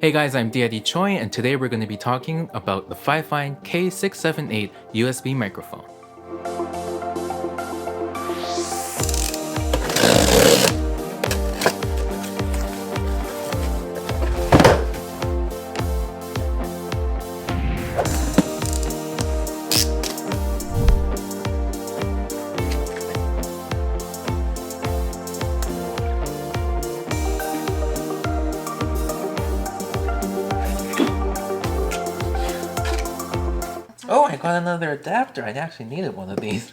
Hey guys, I'm D.I.D. Choi, and today we're going to be talking about the FIFINE K678 USB microphone. Oh, I got another adapter. I actually needed one of these.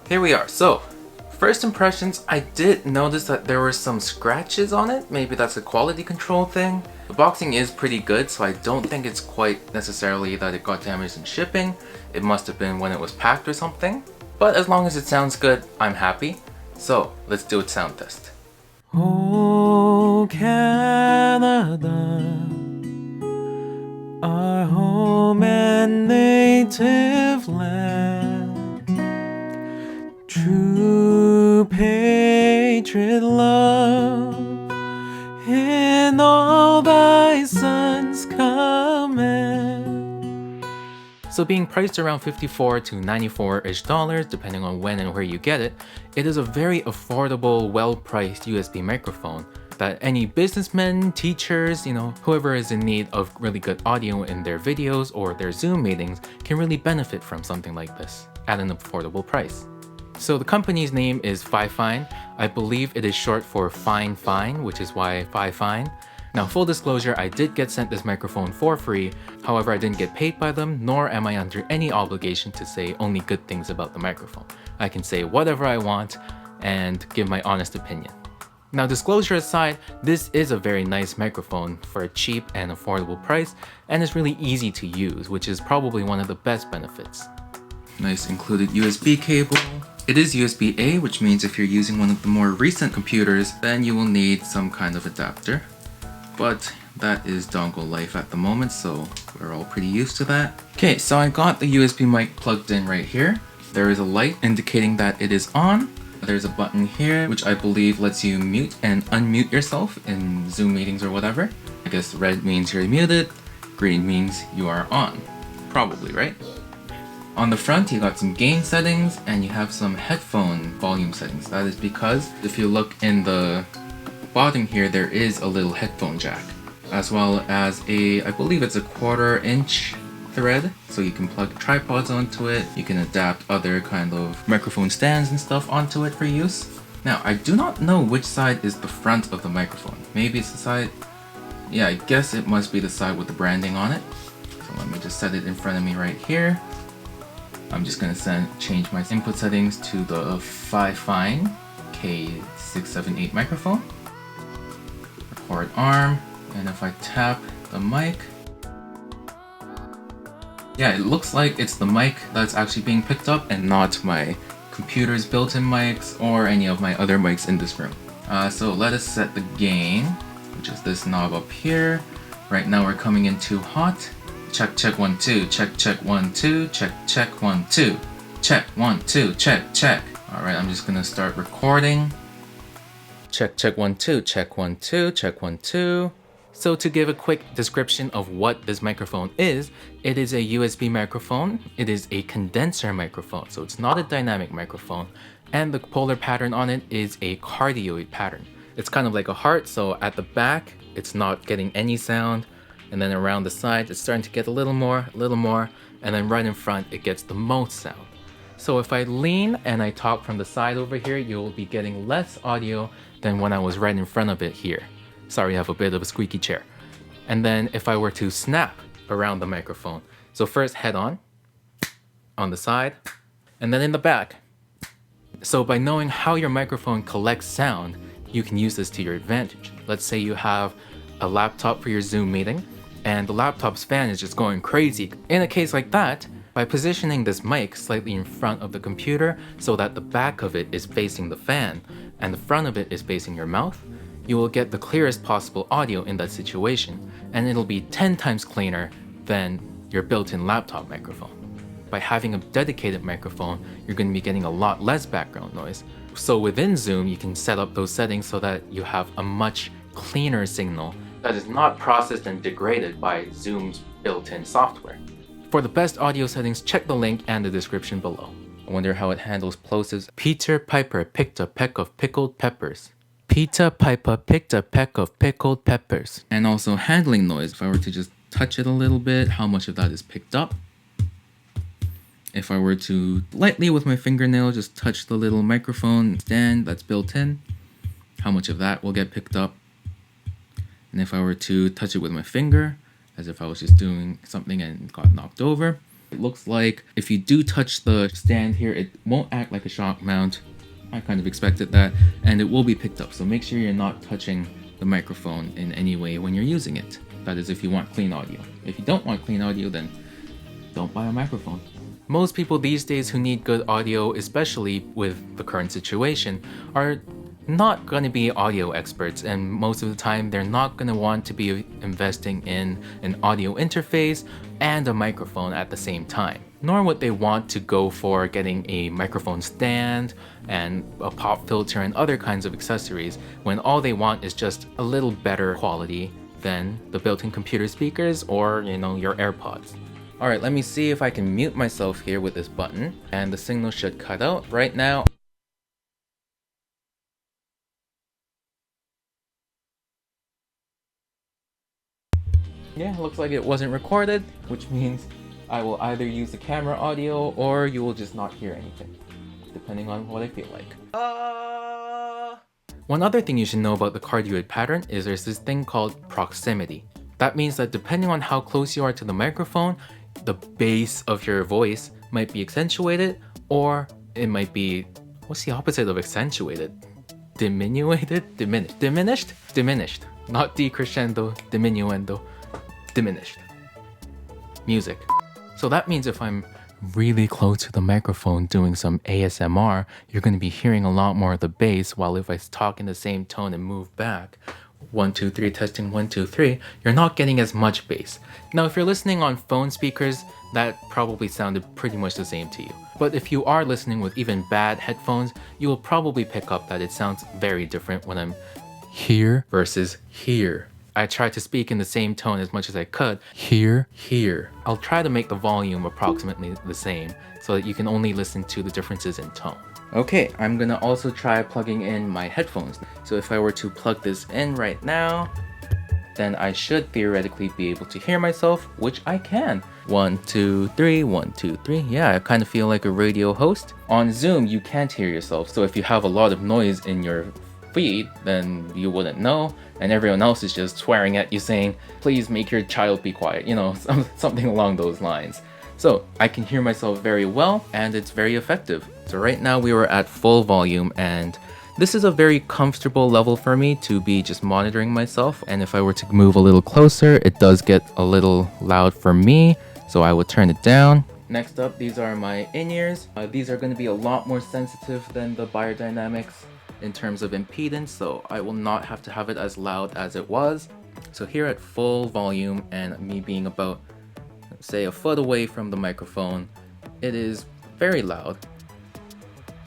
Here we are. So, first impressions, I did notice that there were some scratches on it. Maybe that's a quality control thing. The boxing is pretty good, so I don't think it's quite necessarily that it got damaged in shipping. It must have been when it was packed or something. But as long as it sounds good, I'm happy. So, let's do a sound test. Oh, Canada, our home and native land, true patriot love in all thy sons command. So being priced around $54 to $94-ish, depending on when and where you get it, it is a very affordable, well-priced USB microphone that any businessmen, teachers, whoever is in need of really good audio in their videos or their Zoom meetings can really benefit from something like this at an affordable price. So the company's name is FIFINE. I believe it is short for Fine, which is why FIFINE. Now, full disclosure, I did get sent this microphone for free. However, I didn't get paid by them, nor am I under any obligation to say only good things about the microphone. I can say whatever I want and give my honest opinion. Now, disclosure aside, this is a very nice microphone for a cheap and affordable price, and it's really easy to use, which is probably one of the best benefits. Nice included USB cable. It is USB-A, which means if you're using one of the more recent computers, then you will need some kind of adapter. But that is dongle life at the moment, so we're all pretty used to that. Okay, so I got the USB mic plugged in right here. There is a light indicating that it is on. There's a button here, which I believe lets you mute and unmute yourself in Zoom meetings or whatever. I guess red means you're muted, green means you are on. Probably, right? On the front, you got some gain settings and you have some headphone volume settings. That is because if you look in the bottom here, there is a little headphone jack, as well as I believe it's a 1/4 inch thread, so you can plug tripods onto it. You can adapt other kind of microphone stands and stuff onto it for use. Now, I do not know which side is the front of the microphone. Maybe it's the side, yeah, I guess it must be the side with the branding on it. So let me just set it in front of me right here. I'm just gonna change my input settings to the FIFINE K678 microphone. Record arm, and if I tap the mic, yeah, it looks like it's the mic that's actually being picked up and not my computer's built-in mics or any of my other mics in this room. So let us set the gain, which is this knob up here. Right now we're coming in too hot. Check, check, 1, 2, check, check, 1, 2, check, check, 1, 2, check, 1, 2, check, check. All right, I'm just gonna start recording. Check, check, 1, 2, check, 1, 2, check, 1, 2. So to give a quick description of what this microphone is, it is a USB microphone. It is a condenser microphone, so it's not a dynamic microphone. And the polar pattern on it is a cardioid pattern. It's kind of like a heart, so at the back, it's not getting any sound. And then around the side, it's starting to get a little more, and then right in front, it gets the most sound. So if I lean and I talk from the side over here, you'll be getting less audio than when I was right in front of it here. Sorry, I have a bit of a squeaky chair. And then if I were to snap around the microphone, so first head on the side, and then in the back. So by knowing how your microphone collects sound, you can use this to your advantage. Let's say you have a laptop for your Zoom meeting, and the laptop's fan is just going crazy. In a case like that, by positioning this mic slightly in front of the computer so that the back of it is facing the fan and the front of it is facing your mouth, you will get the clearest possible audio in that situation, and it'll be 10 times cleaner than your built-in laptop microphone. by having a dedicated microphone, you're going to be getting a lot less background noise. So within Zoom, you can set up those settings so that you have a much cleaner signal that is not processed and degraded by Zoom's built-in software. For the best audio settings, check the link and the description below. I wonder how it handles plosives. Peter Piper picked a peck of pickled peppers. Peter Piper picked a peck of pickled peppers. And also handling noise. If I were to just touch it a little bit, how much of that is picked up? If I were to lightly with my fingernail just touch the little microphone stand that's built in, how much of that will get picked up? And if I were to touch it with my finger, as if I was just doing something and got knocked over, it looks like if you do touch the stand here, it won't act like a shock mount. I kind of expected that, and it will be picked up. So make sure you're not touching the microphone in any way when you're using it. That is if you want clean audio. If you don't want clean audio, then don't buy a microphone. Most people these days who need good audio, especially with the current situation, are not going to be audio experts, and most of the time they're not going to want to be investing in an audio interface and a microphone at the same time. Nor would they want to go for getting a microphone stand and a pop filter and other kinds of accessories when all they want is just a little better quality than the built-in computer speakers or, your AirPods. Alright, let me see if I can mute myself here with this button, and the signal should cut out right now. Yeah, looks like it wasn't recorded, which means I will either use the camera audio or you will just not hear anything, depending on what I feel like. One other thing you should know about the cardioid pattern is there's this thing called proximity. That means that depending on how close you are to the microphone, the bass of your voice might be accentuated, or it might be, what's the opposite of accentuated? Diminuted? Diminished? Diminished. Not decrescendo, diminuendo. Diminished. Music. So that means if I'm really close to the microphone doing some ASMR, you're going to be hearing a lot more of the bass, while if I talk in the same tone and move back, 1 2 3 testing 1 2 3, you're not getting as much bass. Now if you're listening on phone speakers, that probably sounded pretty much the same to you. But if you are listening with even bad headphones, you will probably pick up that it sounds very different when I'm here versus here. I tried to speak in the same tone as much as I could. Here, here. I'll try to make the volume approximately the same so that you can only listen to the differences in tone. Okay, I'm gonna also try plugging in my headphones. So if I were to plug this in right now, then I should theoretically be able to hear myself, which I can. 1 2 3, 1 2 3. Yeah, I kind of feel like a radio host. On Zoom, you can't hear yourself, so if you have a lot of noise in your feed, then you wouldn't know, and everyone else is just swearing at you saying, please make your child be quiet, something along those lines. So I can hear myself very well, and it's very effective. So right now we were at full volume, and this is a very comfortable level for me to be just monitoring myself. And if I were to move a little closer, it does get a little loud for me, so I would turn it down. Next up, these are my in-ears. These are going to be a lot more sensitive than the Biodynamics in terms of impedance, so I will not have to have it as loud as it was. So here at full volume and me being about, say, a foot away from the microphone, it is very loud.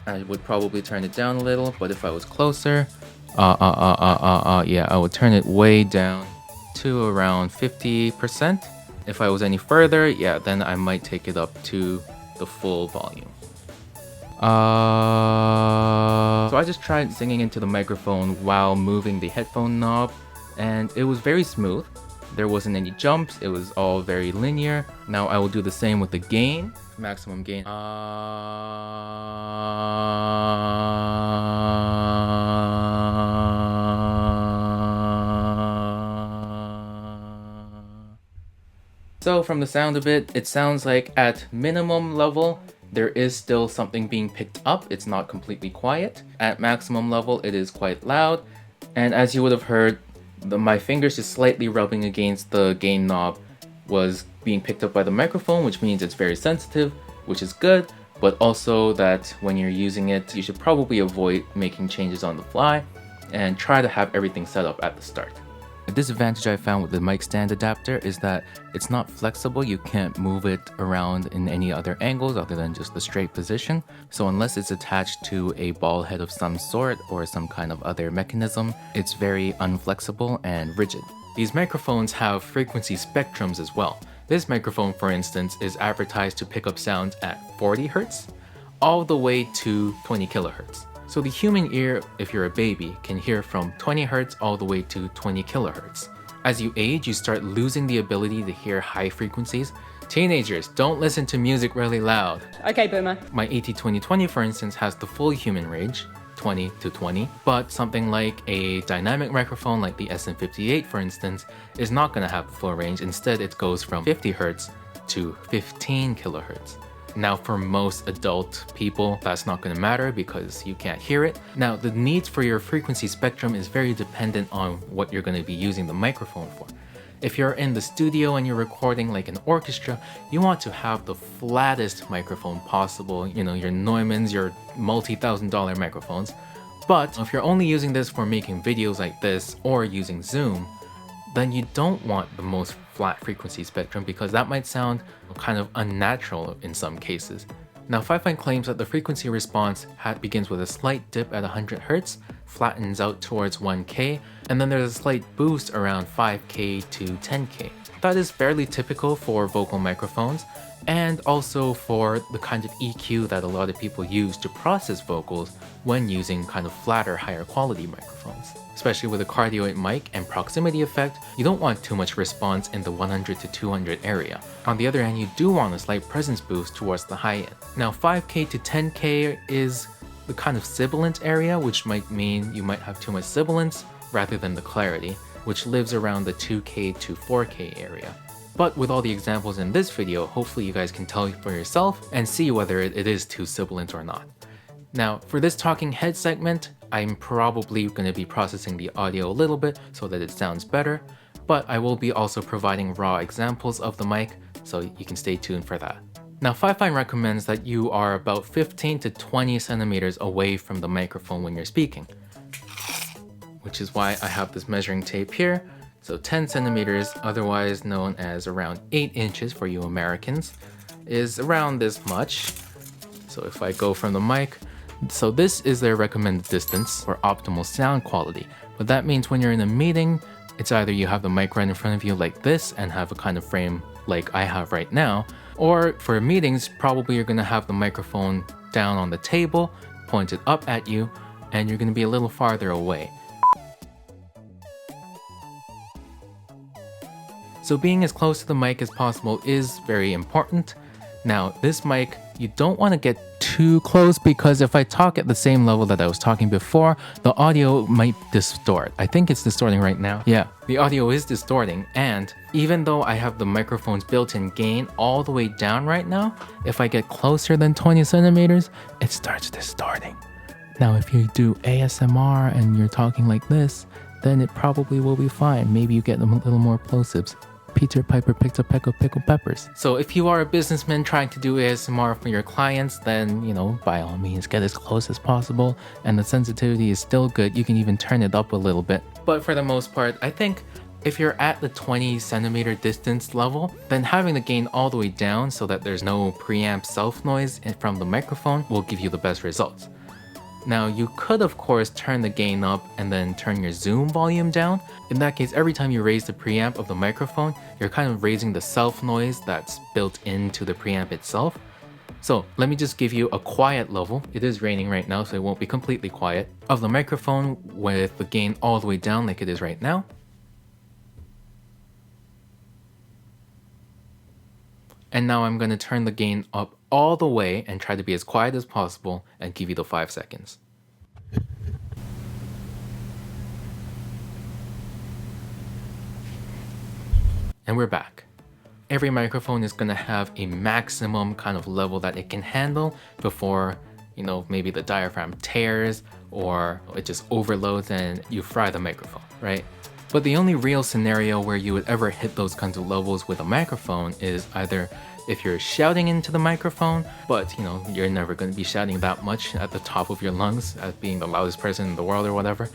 I would probably turn it down a little, but if I was closer, yeah, I would turn it way down to around 50%. If I was any further, yeah, then I might take it up to the full volume. So I just tried singing into the microphone while moving the headphone knob, and it was very smooth. There wasn't any jumps, it was all very linear. Now I will do the same with the gain, maximum gain. So from the sound of it, it sounds like at minimum level, there is still something being picked up. It's not completely quiet. At maximum level, it is quite loud. And as you would have heard, my fingers just slightly rubbing against the gain knob was being picked up by the microphone, which means it's very sensitive, which is good, but also that when you're using it, you should probably avoid making changes on the fly and try to have everything set up at the start. A disadvantage I found with the mic stand adapter is that it's not flexible. You can't move it around in any other angles other than just the straight position. So unless it's attached to a ball head of some sort or some kind of other mechanism, it's very unflexible and rigid. These microphones have frequency spectrums as well. This microphone, for instance, is advertised to pick up sounds at 40 Hz all the way to 20 kilohertz. So the human ear, if you're a baby, can hear from 20 Hz all the way to 20 kilohertz. As you age, you start losing the ability to hear high frequencies. Teenagers, don't listen to music really loud. Okay, boomer. My AT2020, for instance, has the full human range, 20 to 20, but something like a dynamic microphone like the SM58, for instance, is not going to have the full range. Instead, it goes from 50 Hz to 15 kilohertz. Now, for most adult people, that's not going to matter because you can't hear it. Now, the needs for your frequency spectrum is very dependent on what you're going to be using the microphone for. If you're in the studio and you're recording like an orchestra, you want to have the flattest microphone possible, you know, your Neumanns, your multi-$1,000 microphones. But if you're only using this for making videos like this or using Zoom, then you don't want the most flat frequency spectrum because that might sound kind of unnatural in some cases. Now, FIFINE claims that the frequency response begins with a slight dip at 100 Hz, flattens out towards 1K, and then there's a slight boost around 5K to 10K. That is fairly typical for vocal microphones and also for the kind of EQ that a lot of people use to process vocals when using kind of flatter, higher quality microphones. Especially with a cardioid mic and proximity effect, you don't want too much response in the 100 to 200 area. On the other hand, you do want a slight presence boost towards the high end. Now 5K to 10K is the kind of sibilant area, which might mean you might have too much sibilance rather than the clarity, which lives around the 2K to 4K area. But with all the examples in this video, hopefully you guys can tell for yourself and see whether it is too sibilant or not. Now, for this talking head segment, I'm probably going to be processing the audio a little bit so that it sounds better, but I will be also providing raw examples of the mic, so you can stay tuned for that. Now, FIFINE recommends that you are about 15 to 20 centimeters away from the microphone when you're speaking, which is why I have this measuring tape here. So 10 centimeters, otherwise known as around 8 inches for you Americans, is around this much. So if I go from the mic, so this is their recommended distance for optimal sound quality. But that means when you're in a meeting, it's either you have the mic right in front of you like this and have a kind of frame like I have right now, or for meetings, probably you're gonna have the microphone down on the table, pointed up at you, and you're gonna be a little farther away. So being as close to the mic as possible is very important. Now, this mic, you don't want to get too close because if I talk at the same level that I was talking before, the audio might distort. I think it's distorting right now. Yeah, the audio is distorting, and even though I have the microphone's built-in gain all the way down right now, if I get closer than 20 centimeters, it starts distorting. Now, if you do ASMR and you're talking like this, then it probably will be fine. Maybe you get a little more plosives. Peter Piper picked a peck of pickled peppers. So if you are a businessman trying to do ASMR for your clients, then, you know, by all means, get as close as possible. And the sensitivity is still good. You can even turn it up a little bit. But for the most part, I think if you're at the 20 centimeter distance level, then having the gain all the way down so that there's no preamp self noise from the microphone will give you the best results. Now, you could of course turn the gain up and then turn your zoom volume down. In that case, every time you raise the preamp of the microphone, you're kind of raising the self noise that's built into the preamp itself. So let me just give you a quiet level. It is raining right now, so it won't be completely quiet. Of the microphone with the gain all the way down like it is right now. And now I'm going to turn the gain up all the way and try to be as quiet as possible and give you the 5 seconds. And we're back. Every microphone is going to have a maximum kind of level that it can handle before, you know, maybe the diaphragm tears or it just overloads and you fry the microphone, right? But the only real scenario where you would ever hit those kinds of levels with a microphone is either if you're shouting into the microphone, but you know, you're never going to be shouting that much at the top of your lungs as being the loudest person in the world or whatever.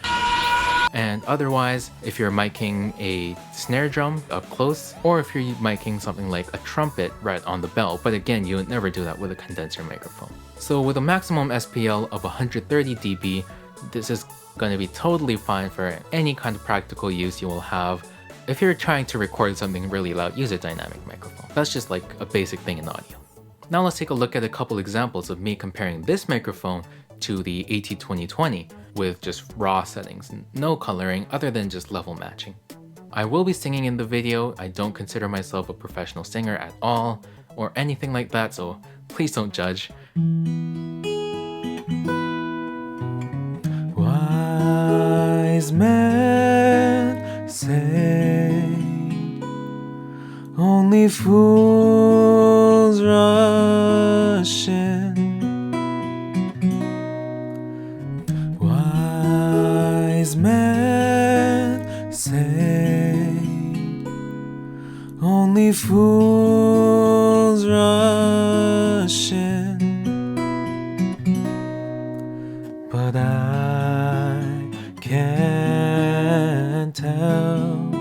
And otherwise, if you're miking a snare drum up close, or if you're miking something like a trumpet right on the bell, but again, you would never do that with a condenser microphone. So with a maximum SPL of 130 dB, this is going to be totally fine for any kind of practical use you will have. If you're trying to record something really loud, use a dynamic microphone. That's just like a basic thing in audio. Now let's take a look at a couple examples of me comparing this microphone to the AT2020 with just raw settings, no coloring other than just level matching. I will be singing in the video. I don't consider myself a professional singer at all or anything like that, so please don't judge. Wise men say only fools rush in. Wise men say only fools rush in. But I can't help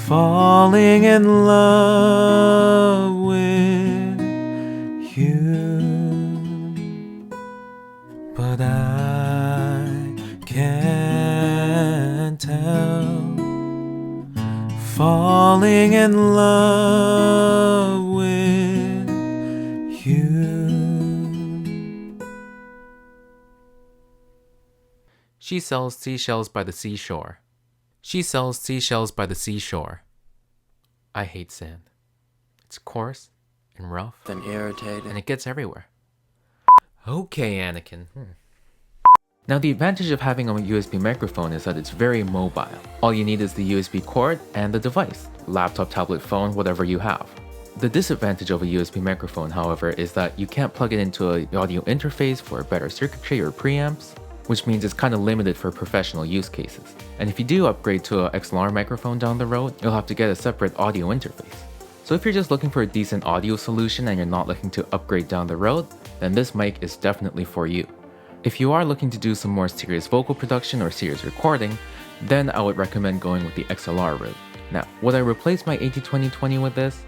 falling in love with you. But I can't help falling in love with you. She sells seashells by the seashore. She sells seashells by the seashore. I hate sand. It's coarse and rough and irritated, and it gets everywhere. Okay, Anakin. Now the advantage of having a USB microphone is that it's very mobile. All you need is the USB cord and the device, laptop, tablet, phone, whatever you have. The disadvantage of a USB microphone, however, is that you can't plug it into an audio interface for better circuitry or preamps, which means it's kind of limited for professional use cases. And if you do upgrade to an XLR microphone down the road, you'll have to get a separate audio interface. So if you're just looking for a decent audio solution and you're not looking to upgrade down the road, then this mic is definitely for you. If you are looking to do some more serious vocal production or serious recording, then I would recommend going with the XLR route. Now, would I replace my AT2020 with this?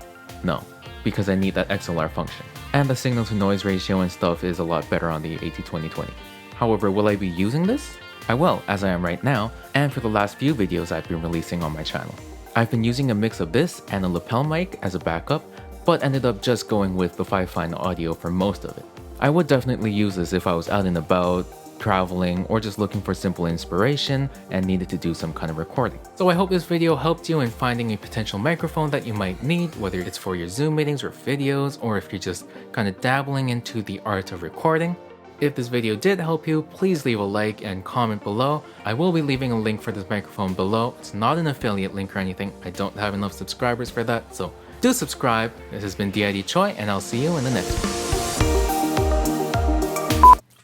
No, because I need that XLR function. And the signal to noise ratio and stuff is a lot better on the AT2020. However, will I be using this? I will, as I am right now, and for the last few videos I've been releasing on my channel. I've been using a mix of this and a lapel mic as a backup, but ended up just going with the FIFINE audio for most of it. I would definitely use this if I was out and about, traveling, or just looking for simple inspiration and needed to do some kind of recording. So I hope this video helped you in finding a potential microphone that you might need, whether it's for your Zoom meetings or videos, or if you're just kind of dabbling into the art of recording. If this video did help you, please leave a like and comment below. I will be leaving a link for this microphone below. It's not an affiliate link or anything. I don't have enough subscribers for that, so do subscribe. This has been D.I.D. Choi, and I'll see you in the next one.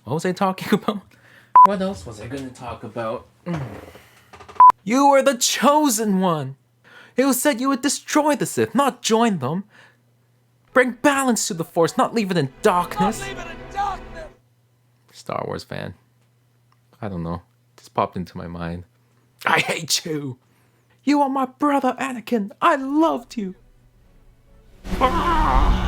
What was I talking about? What else was I gonna talk about? You were the chosen one! It was said you would destroy the Sith, not join them. Bring balance to the Force, not leave it in darkness. Not leave it in darkness! Star Wars fan. I don't know. Just popped into my mind. I hate you! You are my brother, Anakin! I loved you! Ah!